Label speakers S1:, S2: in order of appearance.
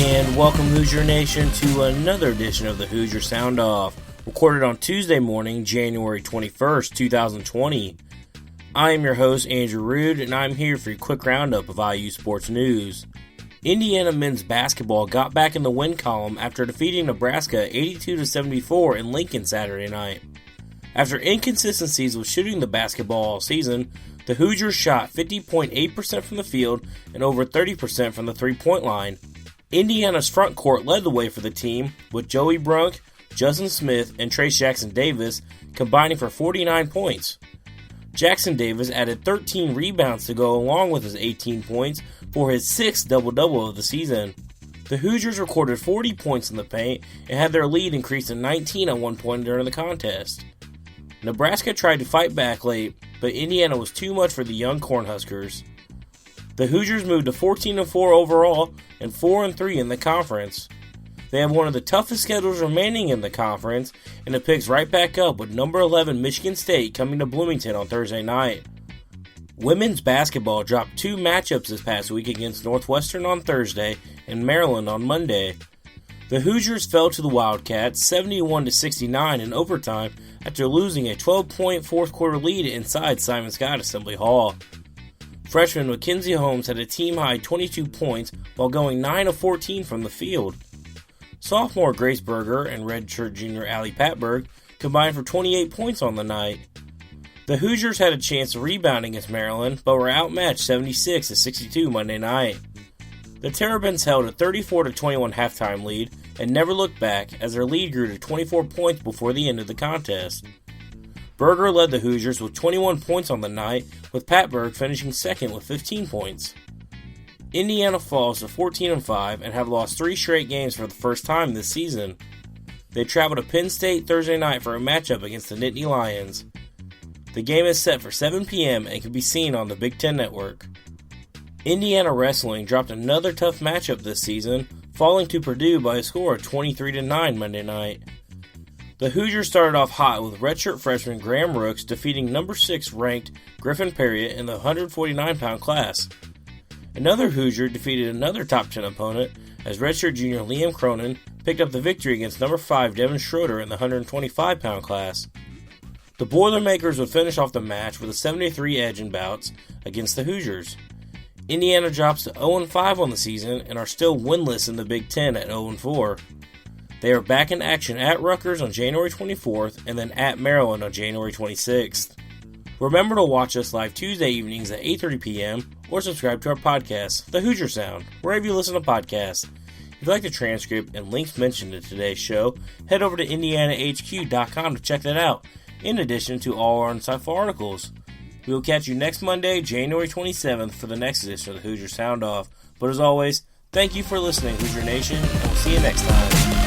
S1: And welcome, Hoosier Nation, to another edition of the Hoosier Sound-Off, recorded on Tuesday morning, January 21st, 2020. I am your host, Andrew Rude, and I'm here for a quick roundup of IU sports news. Indiana men's basketball got back in the win column after defeating Nebraska 82-74 in Lincoln Saturday night. After inconsistencies with shooting the basketball all season, the Hoosiers shot 50.8% from the field and over 30% from the three-point line. Indiana's front court led the way for the team, with Joey Brunk, Justin Smith, and Trace Jackson-Davis combining for 49 points. Jackson-Davis added 13 rebounds to go along with his 18 points for his sixth double-double of the season. The Hoosiers recorded 40 points in the paint and had their lead increased to 19 at one point during the contest. Nebraska tried to fight back late, but Indiana was too much for the young Cornhuskers. The Hoosiers moved to 14-4 overall and 4-3 in the conference. They have one of the toughest schedules remaining in the conference, and it picks right back up with number 11 Michigan State coming to Bloomington on Thursday night. Women's basketball dropped two matchups this past week against Northwestern on Thursday and Maryland on Monday. The Hoosiers fell to the Wildcats 71-69 in overtime after losing a 12-point fourth-quarter lead inside Simon Skjodt Assembly Hall. Freshman Mackenzie Holmes had a team-high 22 points while going 9 of 14 from the field. Sophomore Grace Berger and redshirt junior Allie Patberg combined for 28 points on the night. The Hoosiers had a chance to rebound against Maryland, but were outmatched 76-62 Monday night. The Terrapins held a 34-21 halftime lead and never looked back as their lead grew to 24 points before the end of the contest. Berger led the Hoosiers with 21 points on the night, with Patberg finishing second with 15 points. Indiana falls to 14-5 and have lost 3 straight games for the first time this season. They travel to Penn State Thursday night for a matchup against the Nittany Lions. The game is set for 7 p.m. and can be seen on the Big Ten Network. Indiana Wrestling dropped another tough matchup this season, falling to Purdue by a score of 23-9 Monday night. The Hoosiers started off hot with redshirt freshman Graham Rooks defeating number 6 ranked Griffin Perriott in the 149-pound class. Another Hoosier defeated another top 10 opponent as redshirt junior Liam Cronin picked up the victory against number 5 Devin Schroeder in the 125-pound class. The Boilermakers would finish off the match with a 73 edge in bouts against the Hoosiers. Indiana drops to 0-5 on the season and are still winless in the Big Ten at 0-4. They are back in action at Rutgers on January 24th and then at Maryland on January 26th. Remember to watch us live Tuesday evenings at 8:30 p.m. or subscribe to our podcast, The Hoosier Sound, wherever you listen to podcasts. If you like the transcript and links mentioned in today's show, head over to indianahq.com to check that out, in addition to all our insightful articles. We will catch you next Monday, January 27th, for the next edition of the Hoosier Sound-Off. But as always, thank you for listening, Hoosier Nation, and we'll see you next time.